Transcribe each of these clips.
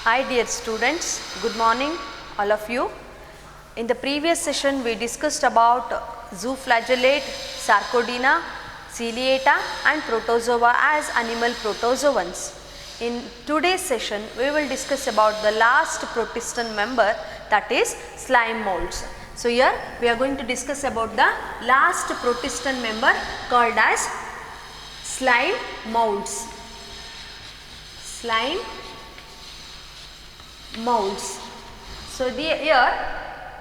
Hi dear students, good morning all of you. In the previous session we discussed about zooflagellate, Sarcodina, Ciliata and Protozoa as animal protozoans. In today's session we will discuss about the last protist member, that is slime molds. So here we are going to discuss about the last protist member called as slime molds. Slime molds. So here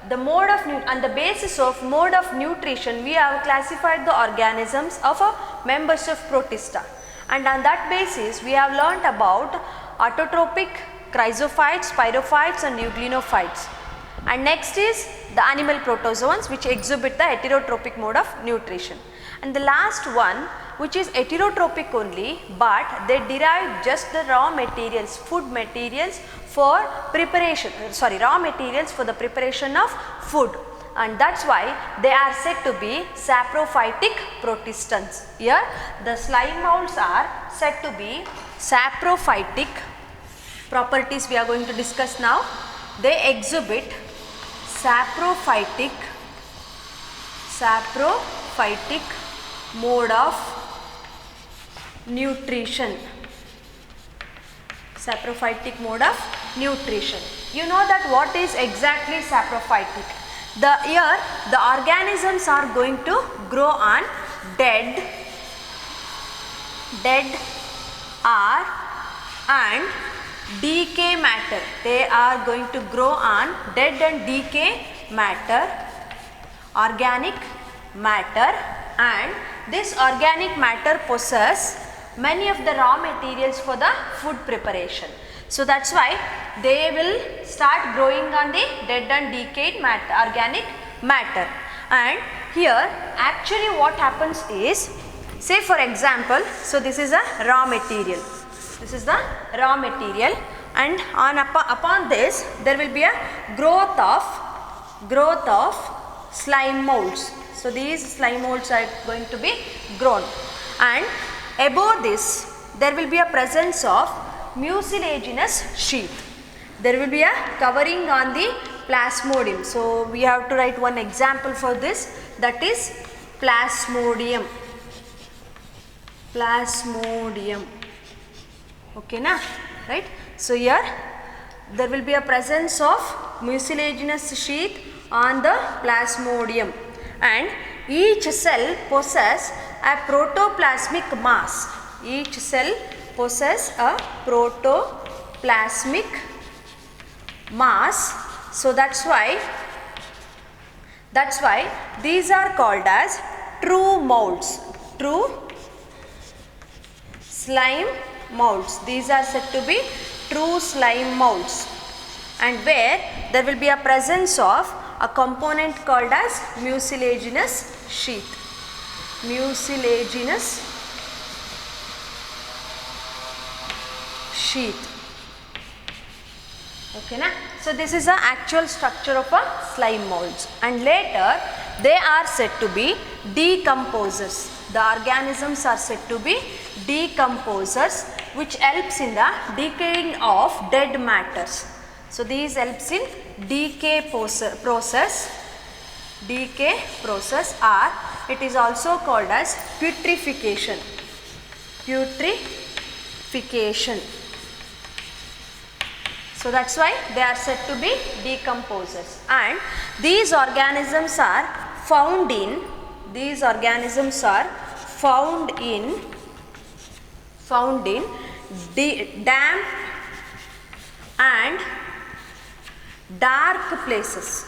the mode of on the basis of mode of nutrition we have classified the organisms of members of Protista, and on that basis we have learnt about autotrophic, chrysophytes, pyrophytes and euglenophytes. And next is the animal protozoans which exhibit the heterotrophic mode of nutrition. And the last one which is heterotrophic only, but they derive just the raw materials, food materials for preparation, raw materials for the preparation of food, and that is why they are said to be saprophytic protistans. Here the slime molds are said to be saprophytic. Properties we are going to discuss now. They exhibit saprophytic mode of nutrition. Saprophytic mode of nutrition. You know that what is exactly saprophytic? Here the organisms are going to grow on dead and decay matter. They are going to grow on dead and decay matter, organic matter, and this organic matter possess many of the raw materials for the food preparation. So that's why they will start growing on the dead and decayed matter, organic matter. And here actually what happens is, say for example, so this is a raw material. This is the raw material, and upon this there will be a growth of slime molds. So these slime molds are going to be grown, and above this there will be a presence of mucilaginous sheath. There will be a covering on the plasmodium. So we have to write one example for this, that is plasmodium. Okay na, right? So here there will be a presence of mucilaginous sheath on the plasmodium, and each cell possess a protoplasmic mass. Each cell possess a protoplasmic mass. So that's why these are called as true molds, true slime molds. These are said to be true slime molds, and where there will be a presence of a component called as mucilaginous sheath. Mucilaginous sheath. Okay na? So this is the actual structure of a slime molds, and later they are said to be decomposers. The organisms are said to be decomposers, which helps in the decaying of dead matters. So these helps in decay process, or it is also called as putrefaction. So that's why they are said to be decomposers, and these organisms are found in damp and dark places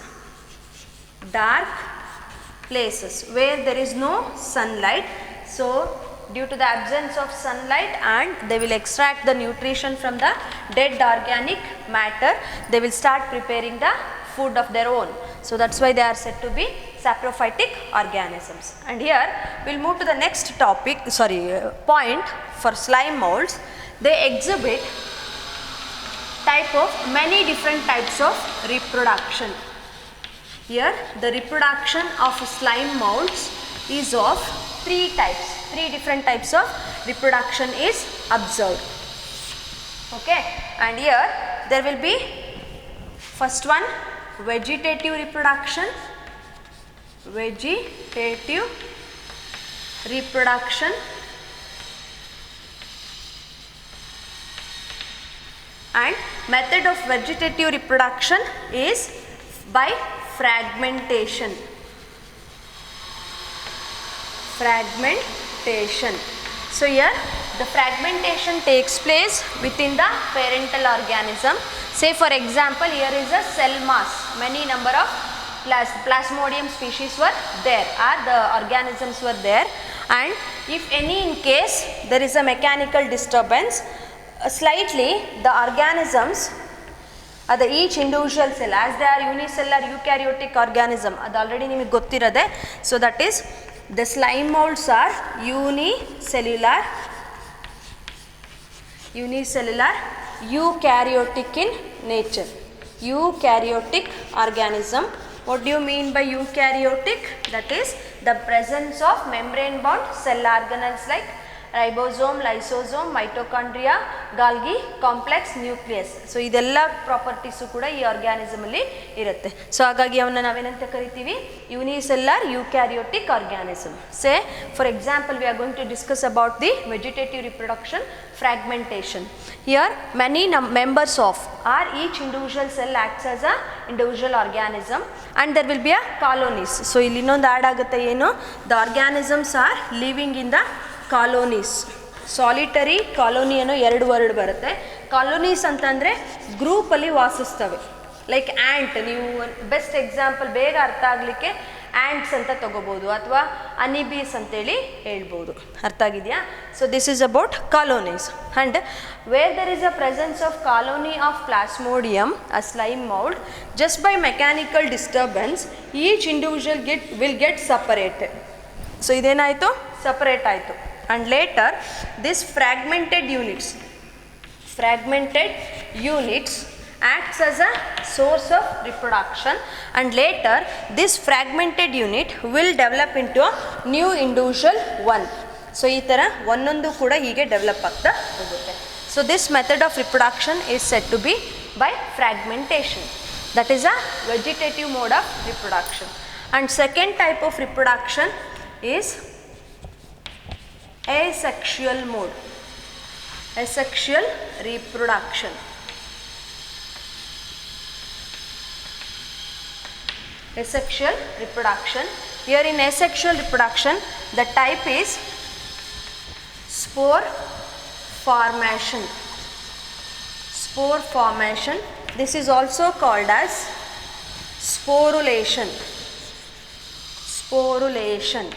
where there is no sunlight. So due to the absence of sunlight, and they will extract the nutrition from the dead organic matter, they will start preparing the food of their own. So that's why they are said to be saprophytic organisms. And here we will move to the next point for slime molds. They exhibit many different types of reproduction. Here the reproduction of slime molds is of three different types of reproduction is observed. Okay, and here there will be first one vegetative reproduction, vegetative reproduction, and method of vegetative reproduction is by fragmentation. Fragmentation. So here the fragmentation takes place within the parental organism. Say for example, here is a cell mass. Many number of Plasmodium species were there, or the organisms were there, and if any in case there is a mechanical disturbance, slightly the organisms the each individual cell, as they are unicellular eukaryotic organism, ಅದು already ನಿಮಗೆ ಗೊತ್ತಿರದೆ. So that is the slime molds are unicellular eukaryotic in nature. Eukaryotic organism. What do you mean by eukaryotic? That is the presence of membrane bound cell organelles like ribosome, lysosome, mitochondria, Golgi complex, nucleus. So ಇದೆಲ್ಲ properties ಕೂಡ ಈ organism ಅಲ್ಲಿ ಇರುತ್ತೆ. So ಹಾಗಾಗಿ ಅವನ್ನ ನಾವೇನಂತ ಕರಿತೀವಿ, unicellular eukaryotic organism. Say for example we are going to discuss about the vegetative reproduction fragmentation. Here many members of or each individual cell acts as a individual organism and there will be a colonies. So ಇಲ್ಲಿ ಇನ್ನೊಂದು add ಆಗುತ್ತೆ ಏನು, the organisms are living in the colonies. Solitary colony ಅನ್ನೋ ಎರಡು word ಬರುತ್ತೆ. Colonies ಅಂತಂದರೆ ಗ್ರೂಪಲ್ಲಿ ವಾಸಿಸ್ತವೆ. Like ant, ನೀವು ಬೆಸ್ಟ್ ಎಕ್ಸಾಂಪಲ್ ಬೇಗ ಅರ್ಥ ಆಗಲಿಕ್ಕೆ ಆ್ಯಂಟ್ಸ್ ಅಂತ ತಗೋಬೋದು ಅಥವಾ ಅನಿಬೀಸ್ ಅಂತೇಳಿ ಹೇಳ್ಬೋದು. ಅರ್ಥ ಆಗಿದೆಯಾ? So this is about colonies. And where there is a presence of colony of plasmodium, a slime mould, just by mechanical disturbance each individual will get separated. So ಇದೇನಾಯಿತು, ಸಪರೇಟ್ ಆಯಿತು. And later this fragmented units acts as a source of reproduction and later this fragmented unit will develop into a new individual one. So ee tara onondu kuda hige develop agta hogutte. So this method of reproduction is said to be by fragmentation. That is a vegetative mode of reproduction. And second type of reproduction is asexual mode, asexual reproduction. Asexual reproduction. Here in asexual reproduction the type is spore formation. Spore formation. This is also called as sporulation. Sporulation.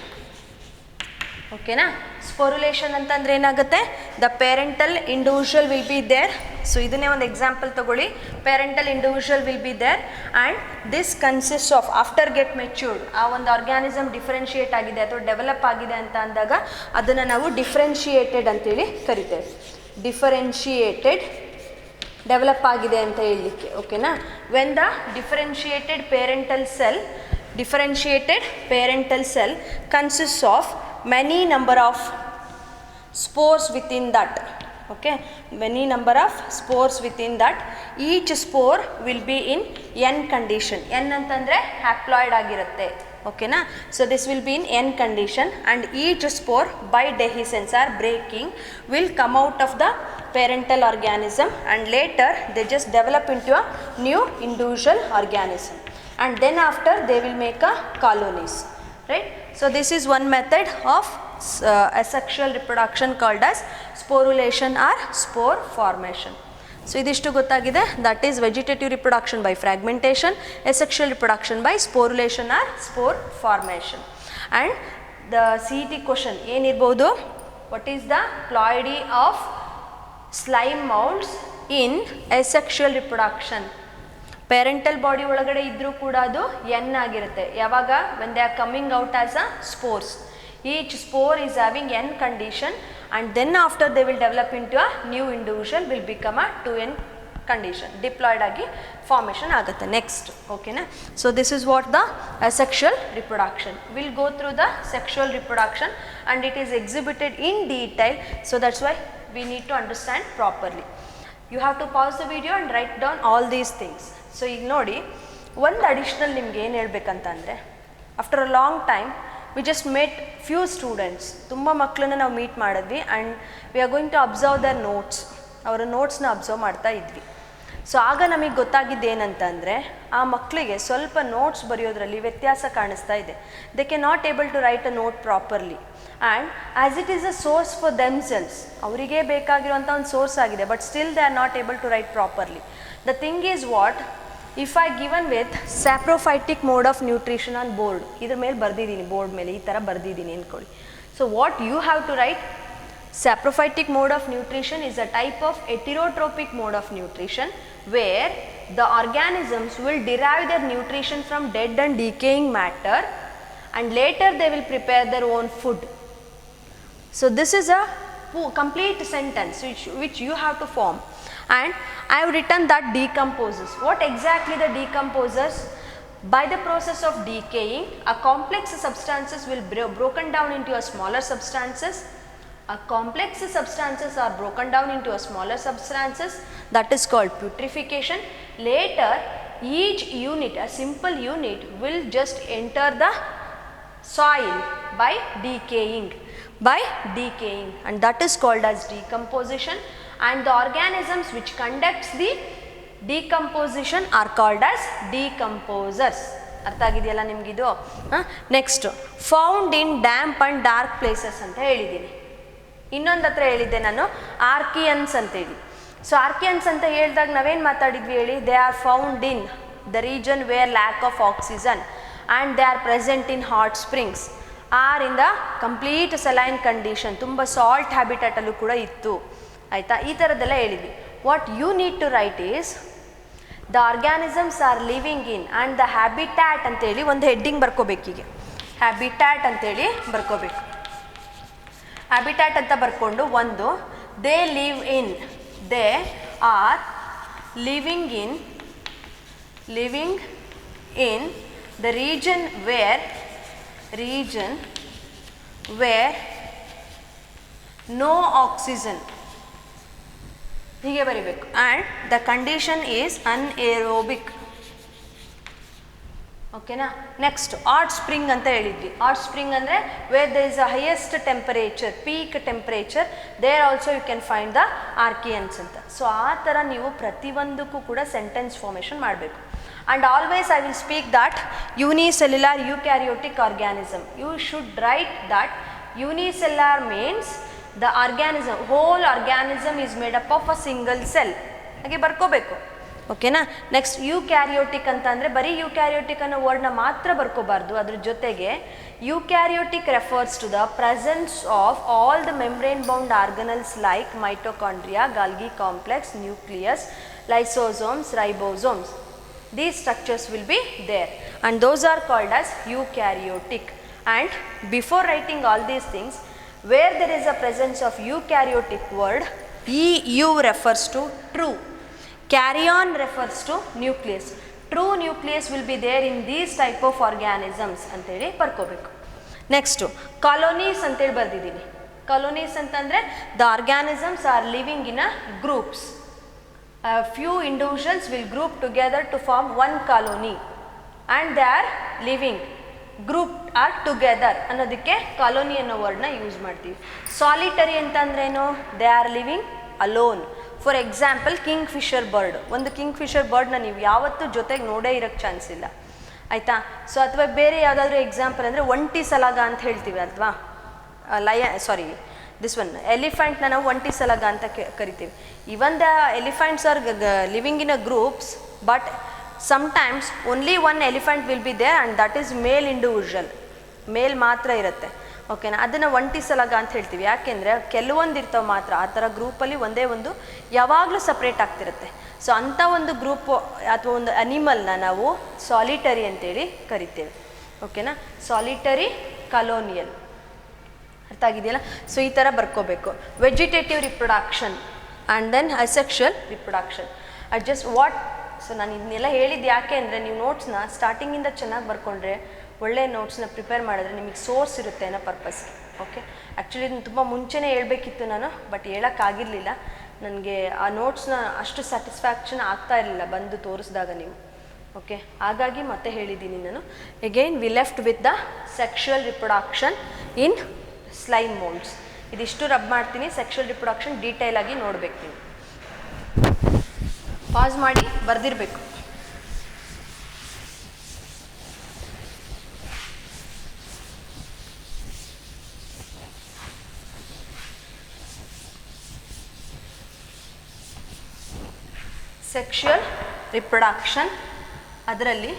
ಓಕೆನಾ? Sporulation ಅಂತಂದರೆ ಏನಾಗುತ್ತೆ, the parental individual will be there. So ಇದನ್ನೇ ಒಂದು example ತಗೊಳ್ಳಿ. Parental individual will be there and this consist of after get matured. ಆ ಒಂದು organism differentiate ಆಗಿದೆ ಅಥವಾ ಡೆವಲಪ್ ಆಗಿದೆ ಅಂತ ಅಂದಾಗ ಅದನ್ನು ನಾವು ಡಿಫ್ರೆನ್ಷಿಯೇಟೆಡ್ ಅಂತೇಳಿ ಕರಿತೇವೆ. ಡಿಫರೆನ್ಷಿಯೇಟೆಡ್, ಡೆವಲಪ್ ಆಗಿದೆ ಅಂತ ಹೇಳಲಿಕ್ಕೆ. ಓಕೆನಾ? When the differentiated parental cell consists of many number of spores within that. Okay, many number of spores within that. Each spore will be in n condition. n ಅಂತಂದ್ರೆ haploid ಆಗಿರುತ್ತೆ. ಓಕೆನಾ? So this will be in n condition and each spore by dehiscence or breaking will come out of the parental organism and later they just develop into a new individual organism and then after they will make a colonies, right? So this is one method of asexual reproduction called as sporulation or spore formation. So idishtu gottagide, that is vegetative reproduction by fragmentation, asexual reproduction by sporulation or spore formation. And the CET question ಏನು ಇರಬಹುದು, what is the ploidy of slime molds in asexual reproduction? Parental body ಒಳಗಡೆ ಇದ್ರೂ ಕೂಡ ಅದು N ಆಗಿರುತ್ತೆ. ಯಾವಾಗ? when they are coming out as a spores. Each spore is having n condition and then after they will develop into a new individual will become a 2n condition. Diploid ಆಗಿ formation ಆಗುತ್ತೆ next. ಓಕೆನಾ? So this is what the asexual reproduction. We'll go through the sexual reproduction and it is exhibited in detail. So that's why we need to understand properly. You have to pause the video and write down all these things. So ಈಗ ನೋಡಿ, ಒಂದು additional ನಿಮ್ಗೆ ಏನು ಹೇಳ್ಬೇಕಂತಂದರೆ, after a long time we just met few students, ತುಂಬ ಮಕ್ಕಳನ್ನ ನಾವು meet ಮಾಡಿದ್ವಿ and we are going to observe their notes. ಅವರ ನೋಟ್ಸ್ನ ಅಬ್ಸರ್ವ್ ಮಾಡ್ತಾ ಇದ್ವಿ. ಸೊ ಆಗ ನಮಗೆ ಗೊತ್ತಾಗಿದ್ದು ಏನಂತಂದರೆ, ಆ ಮಕ್ಕಳಿಗೆ ಸ್ವಲ್ಪ ನೋಟ್ಸ್ ಬರೆಯೋದ್ರಲ್ಲಿ ವ್ಯತ್ಯಾಸ ಕಾಣಿಸ್ತಾ ಇದೆ. ದೇ ಕೆ not able to write a note properly and as it is a source for themselves, ಅವರಿಗೆ ಬೇಕಾಗಿರುವಂಥ ಒಂದು ಸೋರ್ಸ್ ಆಗಿದೆ, but still they are not able to write properly. The thing is what, if I given with saprophytic mode of nutrition on board, ಇದ್ರ ಮೇಲೆ ಬರೆದಿದ್ದೀನಿ, board ಮೇಲೆ ಈ ಥರ ಬರೆದಿದ್ದೀನಿ ಅಂದ್ಕೊಳ್ಳಿ. So what you have to write, saprophytic mode of nutrition is a type of heterotropic mode of nutrition where the organisms will derive their nutrition from dead and decaying matter and later they will prepare their own food. So this is a complete sentence which you have to form, and I have written that decomposes. What exactly the decomposes? By the process of decaying, a complex substances will broken down into a smaller substances. A complex substances are broken down into a smaller substances, that is called putrefaction. Later each unit, a simple unit, will just enter the soil by decaying, and that is called as decomposition. And the organisms which conducts the decomposition are called as decomposers. ಅರ್ಥ ಆಗಿದೆಯಲ್ಲ ನಿಮಗಿದು? Next, found in damp and dark places ಅಂತ ಹೇಳಿದ್ದೀನಿ. ಇನ್ನೊಂದು ಹತ್ರ ಹೇಳಿದ್ದೆ ನಾನು ಆರ್ಕಿಯನ್ಸ್ ಅಂತೇಳಿ. ಸೊ ಆರ್ಕಿಯನ್ಸ್ ಅಂತ ಹೇಳಿದಾಗ ನಾವೇನು ಮಾತಾಡಿದ್ವಿ ಹೇಳಿ? They are found in the region where lack of oxygen and they are present in hot springs, or in the complete saline condition, ತುಂಬ ಸಾಲ್ಟ್ ಹ್ಯಾಬಿಟೇಟಲ್ಲೂ ಕೂಡ ಇತ್ತು. ಆಯಿತಾ? ಈ ಥರದ್ದೆಲ್ಲ ಹೇಳಿದ್ವಿ. What you need to write is the organisms are living in and the habitat ಅಂತೇಳಿ ಒಂದು ಹೆಡ್ಡಿಂಗ್ ಬರ್ಕೋಬೇಕೀಗ. ಹ್ಯಾಬಿಟ್ಯಾಟ್ ಅಂತೇಳಿ ಬರ್ಕೋಬೇಕು. ಹ್ಯಾಬಿಟ್ಯಾಟ್ ಅಂತ ಬರ್ಕೊಂಡು ಒಂದು, they live in, they are living in the region where no oxygen, ಹೀಗೆ ಬರೀಬೇಕು. And the condition is anaerobic. ಓಕೆನಾ? Next, hot spring ಅಂತ ಹೇಳಿದ್ವಿ. ಹಾಟ್ ಸ್ಪ್ರಿಂಗ್ ಅಂದರೆ where the is a highest temperature, peak temperature, there also you can find the archaeans ಅಂತ. So ಆ ಥರ ನೀವು ಪ್ರತಿಯೊಂದಕ್ಕೂ ಕೂಡ ಸೆಂಟೆನ್ಸ್ ಫಾರ್ಮೇಷನ್ ಮಾಡಬೇಕು. And always I will speak that unicellular eukaryotic organism. You should write that unicellular means the organism, whole organism is made up of a single cell, ಹಾಗೆ ಬರ್ಕೋಬೇಕು. ಓಕೆನಾ? ನೆಕ್ಸ್ಟ್, ಯೂಕ್ಯಾರಿಯೋಟಿಕ್ ಅಂತ ಅಂದರೆ ಬರೀ ಯೂಕ್ಯಾರಿಯೋಟಿಕ್ ಅನ್ನೋ ವರ್ಡ್ನ ಮಾತ್ರ ಬರ್ಕೋಬಾರ್ದು, ಅದ್ರ ಜೊತೆಗೆ eukaryotic refers to the presence of all the membrane bound organelles like mitochondria, Golgi complex, nucleus, lysosomes, ribosomes. These structures will be there and those are called as eukaryotic. And before writing all these things, where there is a presence of eukaryotic word, EU refers to true, carrion refers to nucleus. True nucleus will be there in these type of organisms ಅಂತೇಳಿ ಬರ್ಕೋಬೇಕು. Next colonies ಅಂತೇಳಿ ಬರ್ದಿದ್ದೀನಿ. Colonies ಅಂತಂದರೆ the organisms are living in a groups. A few individuals will group together to form one colony and they are living, grouped are together ಅನ್ನೋದಕ್ಕೆ colony ಅನ್ನೋ ವರ್ಡ್ನ use ಮಾಡ್ತೀವಿ. Solitary ಅಂತಂದ್ರೇನು? They are living alone. For example, king Fisher bird. ಒಂದು king Fisher ಬರ್ಡ್ನ ನೀವು ಯಾವತ್ತೂ ಜೊತೆಗೆ ನೋಡೇ ಇರೋಕ್ಕೆ ಚಾನ್ಸ್ ಇಲ್ಲ, ಆಯಿತಾ? ಸೊ ಅಥವಾ ಬೇರೆ ಯಾವುದಾದ್ರೂ ಎಕ್ಸಾಂಪಲ್ ಅಂದರೆ ಒಂಟಿ ಸಲಾಗ ಅಂತ ಹೇಳ್ತೀವಿ ಅಲ್ವಾ? ದಿಸ್ ಒನ್ ಎಲಿಫೆಂಟ್ನ ನಾವು ಒಂಟಿ ಸಲಾಗ ಅಂತ ಕರಿತೀವಿ. Even the elephants are living in a groups, but sometimes only one elephant will be there and that is male individual, male ಮಾತ್ರ ಇರುತ್ತೆ. ಓಕೆನಾ? ಅದನ್ನು ಒಂಟಿ ಸಲಾಗ ಅಂತ ಹೇಳ್ತೀವಿ. ಯಾಕೆಂದರೆ ಕೆಲವೊಂದು ಇರ್ತಾವೆ ಮಾತ್ರ, ಆ ಥರ ಗ್ರೂಪಲ್ಲಿ ಒಂದೇ ಒಂದು ಯಾವಾಗಲೂ ಸಪ್ರೇಟ್ ಆಗ್ತಿರುತ್ತೆ. ಸೊ ಅಂಥ ಒಂದು ಗ್ರೂಪು ಅಥವಾ ಒಂದು ಅನಿಮಲ್ನ ನಾವು ಸಾಲಿಟರಿ ಅಂತೇಳಿ ಕರಿತೇವೆ. ಓಕೆನಾ? Solitary, colonial. ಅರ್ಥ ಆಗಿದೆಯಲ್ಲ? ಸೊ ಈ ಥರ ಬರ್ಕೋಬೇಕು. Vegetative reproduction and then asexual reproduction. Just what, so ನಾನು ಇದನ್ನೆಲ್ಲ ಹೇಳಿದ್ದು ಯಾಕೆ ಅಂದರೆ ನೀವು ನೋಟ್ಸ್ನ ಸ್ಟಾರ್ಟಿಂಗಿಂದ ಚೆನ್ನಾಗಿ ಬರ್ಕೊಂಡ್ರೆ, ಒಳ್ಳೆ ನೋಟ್ಸ್ನ ಪ್ರಿಪೇರ್ ಮಾಡಿದ್ರೆ ನಿಮಗೆ ಸೋರ್ಸ್ ಇರುತ್ತೆ ಅನ್ನೋ ಪರ್ಪಸ್. ಓಕೆ, ಆ್ಯಕ್ಚುಲಿ ಇದನ್ನು ತುಂಬ ಮುಂಚೆನೇ ಹೇಳ್ಬೇಕಿತ್ತು ನಾನು, ಬಟ್ ಹೇಳೋಕ್ಕಾಗಿರಲಿಲ್ಲ. ನನಗೆ ಆ ನೋಟ್ಸ್ನ ಅಷ್ಟು ಸ್ಯಾಟಿಸ್ಫ್ಯಾಕ್ಷನ್ ಆಗ್ತಾ ಇರಲಿಲ್ಲ ಬಂದು ತೋರಿಸಿದಾಗ ನೀವು. ಓಕೆ, ಹಾಗಾಗಿ ಮತ್ತೆ ಹೇಳಿದ್ದೀನಿ ನಾನು. Again V left with the sexual reproduction in slime moulds. ಇದಿಷ್ಟು ರಬ್ ಮಾಡ್ತೀನಿ. ಸೆಕ್ಷುವಲ್ ರಿಪ್ರೊಡಕ್ಷನ್ ಡೀಟೇಲ್ ಆಗಿ ನೋಡಬೇಕು ನೀವು. ಪಾಸ್ ಮಾಡಿ ಬರೆದಿರಬೇಕು. ಸೆಕ್ಷುವಲ್ ರಿಪ್ರೊಡಕ್ಷನ್, ಅದರಲ್ಲಿ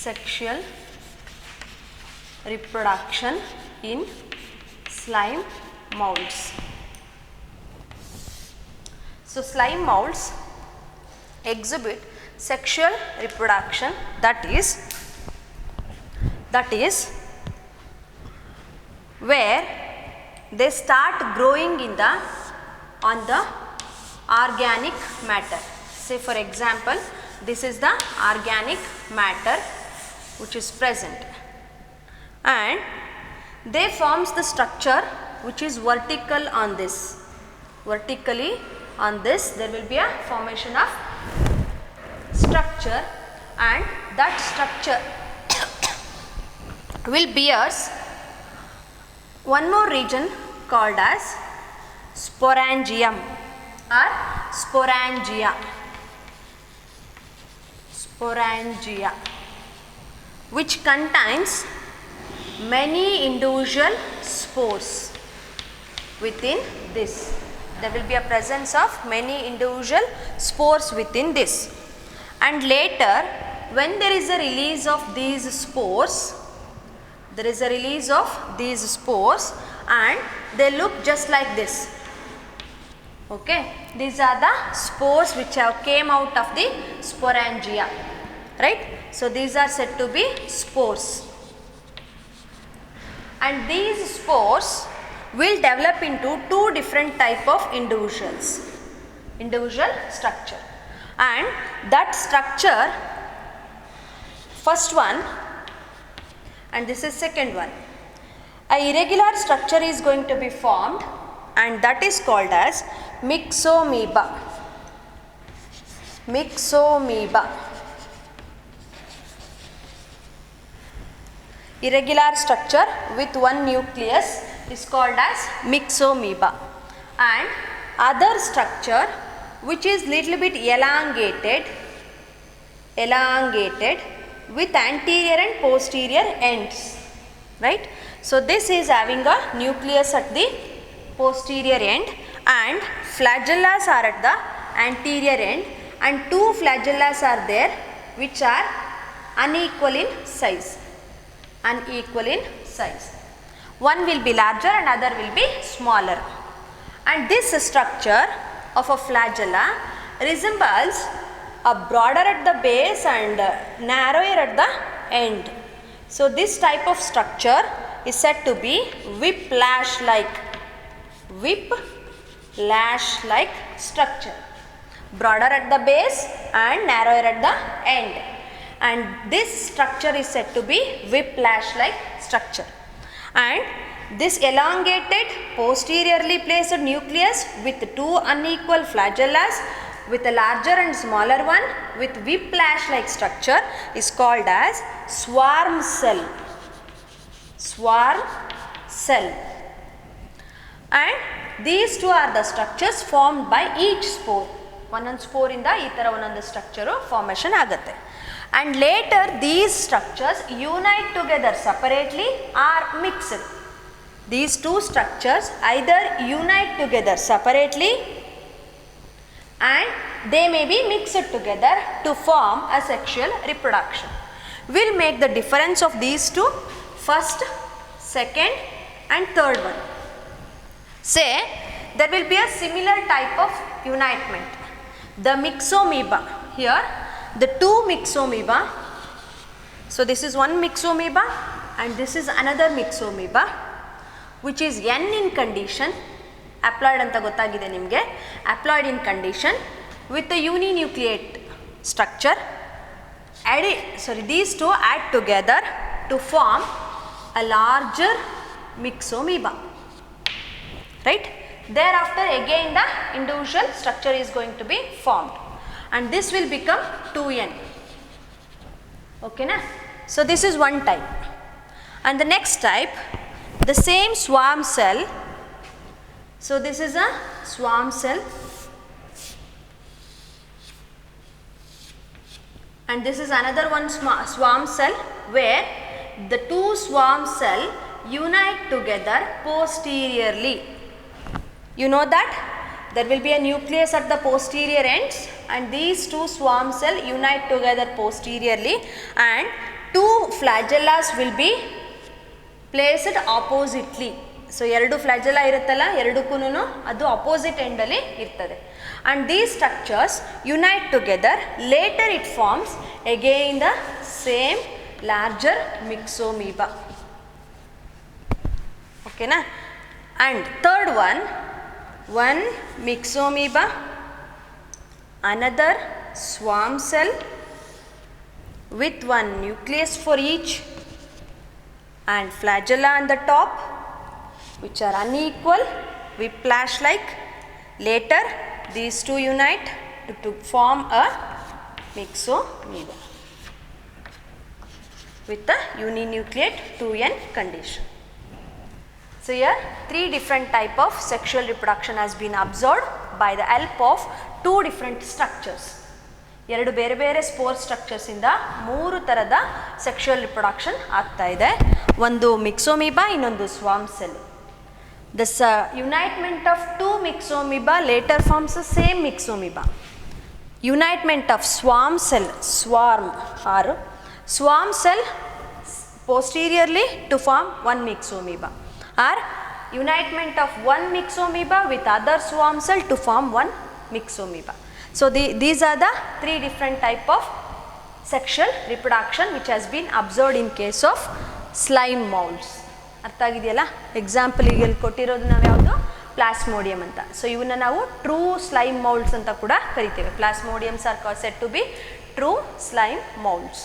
sexual reproduction in slime molds. So slime molds exhibit sexual reproduction, that is where they start growing on the organic matter. Say for example, this is the organic matter which is present, and they forms the structure which is vertical on this. Vertically on this there will be a formation of structure, and that structure will bears one more region called as sporangium or sporangia. Sporangia, which contains many individual spores within this. There will be a presence of many individual spores within this, and later when there is a release of these spores, and they look just like this. Okay, these are the spores which have came out of the sporangia, right? So these are said to be spores, and these spores will develop into two different type of individual structure, and that structure, first one and this is second one, a irregular structure is going to be formed, and that is called as myxomoeba. Irregular structure with one nucleus is called as myxomoeba, and other structure which is little bit elongated with anterior and posterior ends, right? So this is having a nucleus at the posterior end, and flagellas are at the anterior end, and two flagellas are there which are unequal in size. One will be larger and other will be smaller, and this structure of a flagella resembles a broader at the base and narrower at the end. So this type of structure is said to be whiplash like structure, broader at the base and narrower at the end, and this structure is said to be whiplash like structure. And this elongated posteriorly placed nucleus with two unequal flagellas with a larger and smaller one with whiplash like structure is called as swarm cell. And these two are the structures formed by each spore. ಒಂದೊಂದು spore ಇಂದ ಈ ತರ ಒಂದೊಂದು structure formation ಆಗುತ್ತೆ, and later these structures unite together separately or mixed. These two structures either unite together separately and they may be mixed together to form a sexual reproduction. We'll make the difference of these two, first, second and third one. Say there will be a similar type of unitement. The myxomoeba, here the two myxomoeba, so this is one myxomoeba and this is another myxomoeba which is n in condition, haploid anta gottagide nimge, haploid in condition with a uninucleate structure. These two add together to form a larger myxomoeba, right? Thereafter again the individual structure is going to be formed and this will become 2n. Okay na? So this is one type. And the next type, the same swarm cell. So this is a swarm cell and this is another one swarm cell where the two swarm cell unite together posteriorly. You know that there will be a nucleus at the posterior ends and these two swarm cell unite together posteriorly and two flagellas will be placed oppositely. So ಎರಡು flagella ಇರುತ್ತಲ್ಲ ಎರಡಕ್ಕೂನು ಅದು opposite end ಅಲ್ಲಿ ಇರ್ತದೆ and these structures unite together. Later it forms again the same larger myxomoeba. Okay na? And third one myxomoeba, another swarm cell with one nucleus for each and flagella on the top which are unequal, whiplash like. Later these two unite to form a myxomoeba with the uninucleate 2n condition. So here three different type of sexual reproduction has been observed by the help of two different structures. ಎರಡು ಬೇರೆ ಬೇರೆ spore structures ಇಂದ ಮೂರು ತರದ sexual reproduction ಆಗ್ತಾ ಇದೆ. ಒಂದು ಮಿಕ್ಸೋಮೀಬಾ, ಇನ್ನೊಂದು swarm cell. This unitement of two myxomoeba later forms the same myxomoeba. Unitement of swarm cell, swarm cell posteriorly to form one myxomoeba, or unitement of one myxomoeba with other swarm cell to form one myxomoeba. So these are the three different type of sexual reproduction which has been observed in case of slime molds. ಅರ್ಥ ಆಗಿದೆಯಲ್ಲ? Example ಈಗ ಇಲ್ಲಿ ಕೊಟ್ಟಿರೋದು ನಾವು ಯಾವುದು plasmodium ಅಂತ. So ಇವನ್ನ ನಾವು ಟ್ರೂ ಸ್ಲೈಮ್ ಮೌಲ್ಡ್ಸ್ ಅಂತ ಕೂಡ ಕರಿತೇವೆ. Plasmodiums are said to be true slime moulds.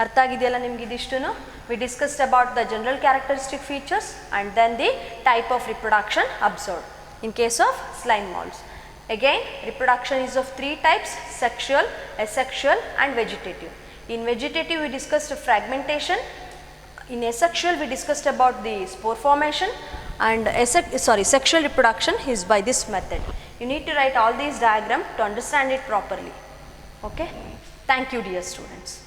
ಅರ್ಥ ಆಗಿದೆಯಲ್ಲ ನಿಮ್ಗೆ ಇದಿಷ್ಟು? We discussed about the general characteristic features and then the type of reproduction observed in case of slime moulds. Again, reproduction is of three types: sexual, asexual and vegetative. In vegetative we discussed fragmentation. In asexual we discussed about the spore formation, and sexual reproduction is by this method. You need to write all these diagrams to understand it properly. Okay? Thank you dear students.